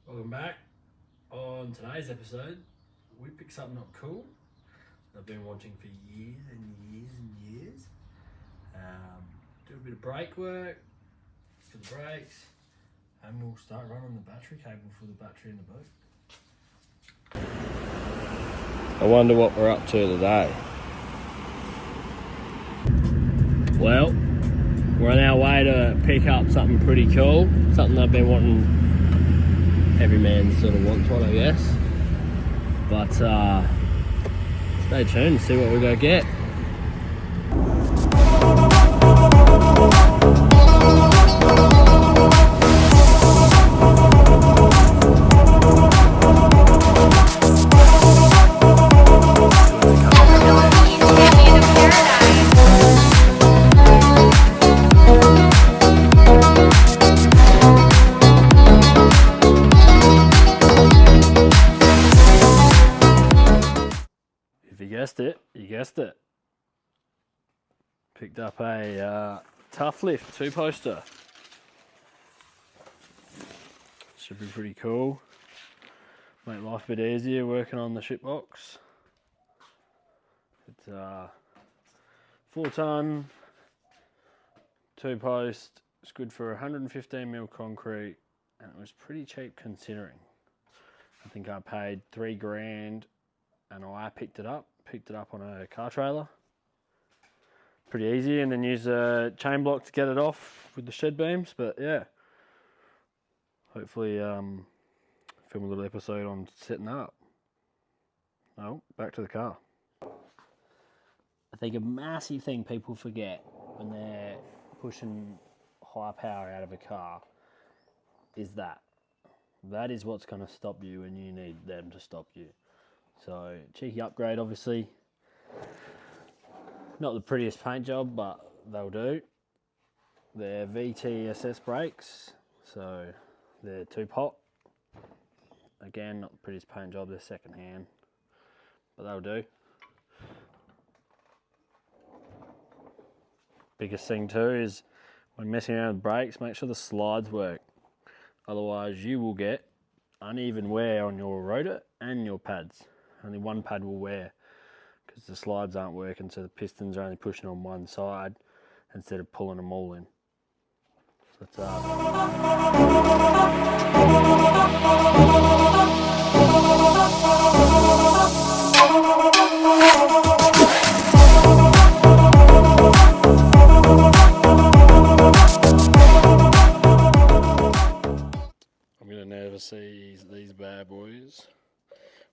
Welcome back. On today's episode, we picked something up cool that I've been wanting for years and years and years. Do a bit of brake work for the brakes, and we'll start running the battery cable for the battery in the boat. I wonder what we're up to today. Well, we're on our way to pick up something pretty cool, something I've been wanting. Every man sort of wants one, I guess. But stay tuned to see what we're going to get. You guessed it. Picked up a tough lift 2-poster. Should be pretty cool. Make life a bit easier working on the ship box. It's 4-ton, 2-post. It's good for 115mm concrete, and it was pretty cheap considering. I think I paid $3,000, and I picked it up on a car trailer. Pretty easy, and then use a chain block to get it off with the shed beams. But yeah, hopefully film a little episode on setting that up. Oh, back to the car. I think a massive thing people forget when they're pushing high power out of a car is that is what's going to stop you when you need them to stop you. So, cheeky upgrade, obviously. Not the prettiest paint job, but they'll do. They're VTSS brakes, so they're 2-pot. Again, not the prettiest paint job, they're second hand, but they'll do. Biggest thing too is when messing around with brakes, make sure the slides work. Otherwise, you will get uneven wear on your rotor and your pads. Only one pad will wear because the slides aren't working, so the pistons are only pushing on one side instead of pulling them all in. So that's I'm going to never see these bad boys.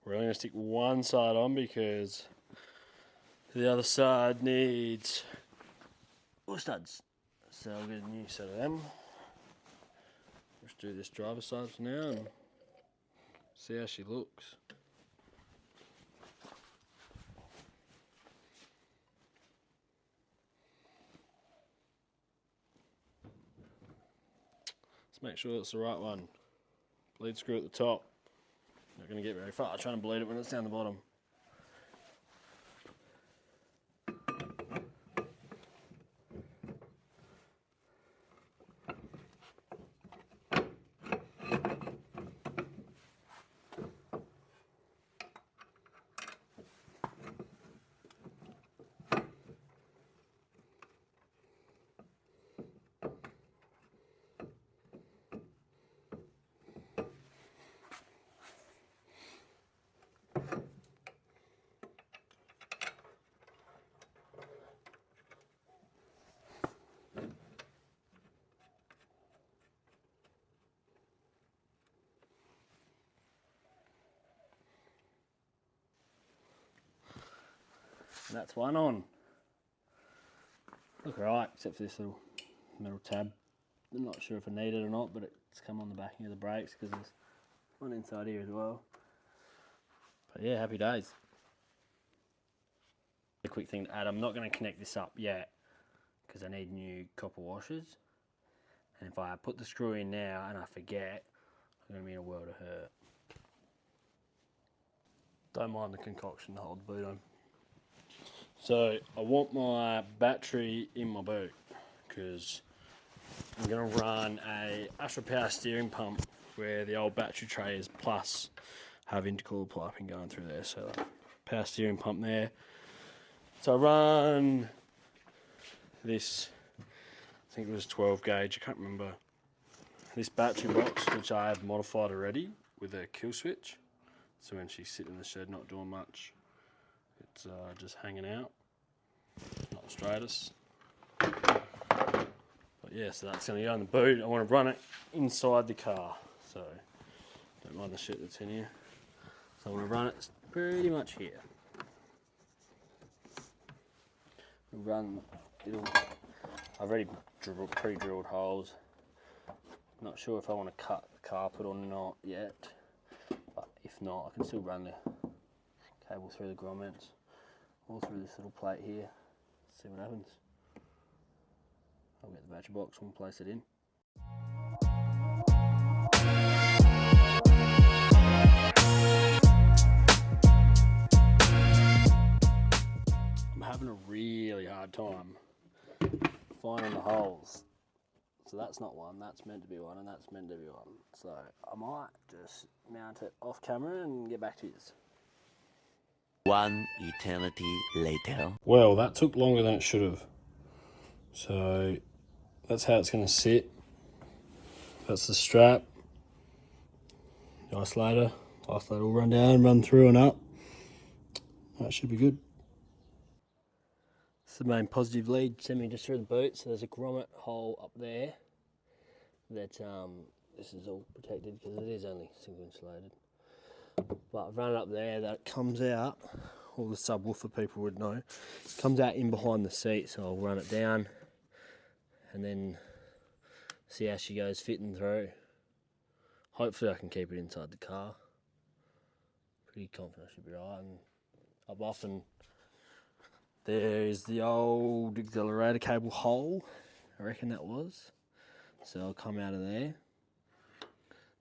We're only going to stick one side on because the other side needs studs. So I'll get a new set of them. Let's do this driver's side for now and see how she looks. Let's make sure it's the right one. Bleed screw at the top. Not going to get very far trying to bleed it when it's down the bottom. And that's one on. Look alright, except for this little metal tab. I'm not sure if I need it or not, but it's come on the backing of the brakes because there's one inside here as well. But yeah, happy days. A quick thing to add, I'm not going to connect this up yet because I need new copper washers. And if I put the screw in now and I forget, I'm going to be in a world of hurt. Don't mind the concoction to hold the boot on. So I want my battery in my boot because I'm going to run a Ultra Power steering pump where the old battery tray is, plus have intercooler piping going through there. So power steering pump there. So I run this, I think it was 12 gauge, I can't remember. This battery box, which I have modified already with a kill switch. So when she's sitting in the shed not doing much, it's just hanging out, not the straightest. But yeah, so that's going to go in the boot. I want to run it inside the car, so don't mind the shit that's in here. So I want to run it pretty much here. I've already pre-drilled holes. Not sure if I want to cut the carpet or not yet, but if not, I can still run the cable through the grommets, all through this little plate here, see what happens. I'll get the battery box and place it in. I'm having a really hard time finding the holes. So that's not one, that's meant to be one, and that's meant to be one. So I might just mount it off camera and get back to you. One eternity later. Well, that took longer than it should have. So that's how it's going to sit. That's the strap. The isolator will run down, run through and up. That should be good. It's the main positive lead, send me just through the boot. So there's a grommet hole up there that this is all protected because it is only single insulated. But I've run it up there that comes out, all the subwoofer people would know, it comes out in behind the seat, so I'll run it down and then see how she goes fitting through. Hopefully I can keep it inside the car. Pretty confident I should be right. And up off, and there is the old accelerator cable hole, I reckon that was. So I'll come out of there,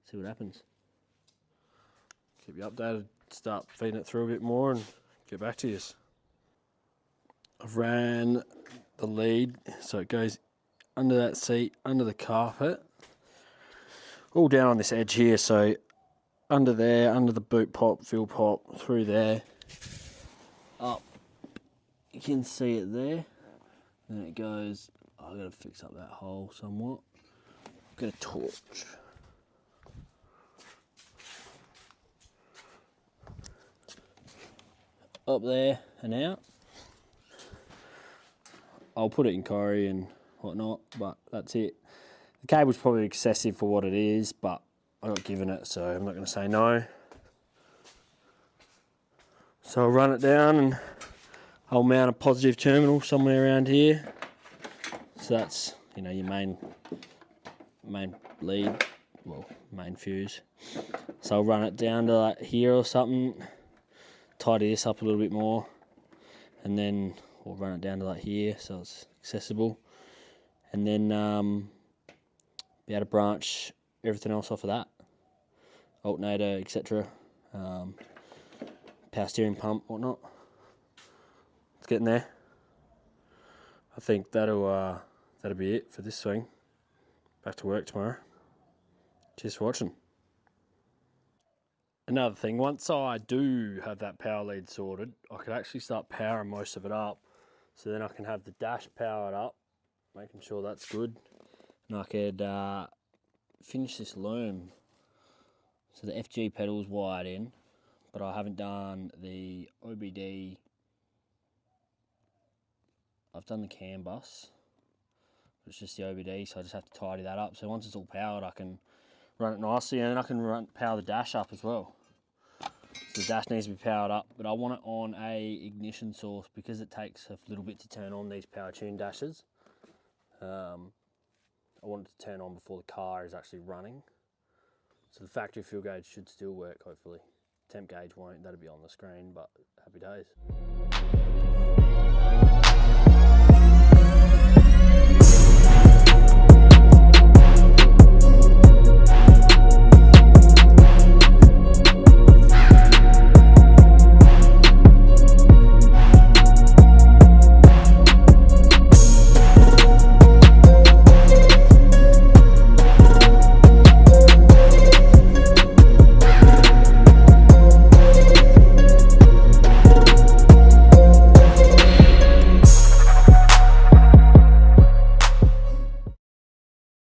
see what happens. Keep you updated, start feeding it through a bit more and get back to you. I've ran the lead so it goes under that seat, under the carpet, all down on this edge here, so under there, under the boot pop, fuel pop, through there, up, you can see it there, and it goes, I've got to fix up that hole somewhat, get a torch. Up there and out. I'll put it in Corrie and whatnot, but that's it. The cable's probably excessive for what it is, but I got given it, so I'm not going to say no. So I'll run it down and I'll mount a positive terminal somewhere around here. So that's, you know, your main lead, well, main fuse. So I'll run it down to like here or something, tidy this up a little bit more, and then we'll run it down to like here so it's accessible, and then be able to branch everything else off of that, alternator, etc., power steering pump, whatnot. It's getting there. I think that'll be it for this swing. Back to work tomorrow. Cheers for watching. Another thing, once I do have that power lead sorted, I could actually start powering most of it up. So then I can have the dash powered up, making sure that's good. And I could finish this loom. So the FG pedal's wired in, but I haven't done the OBD. I've done the CAN bus, but it's just the OBD, so I just have to tidy that up. So once it's all powered, I can run it nicely, and then I can power the dash up as well. So the dash needs to be powered up, but I want it on a ignition source because it takes a little bit to turn on these power tune dashes. I want it to turn on before the car is actually running. So the factory fuel gauge should still work, hopefully. Temp gauge won't, that'll be on the screen, but happy days.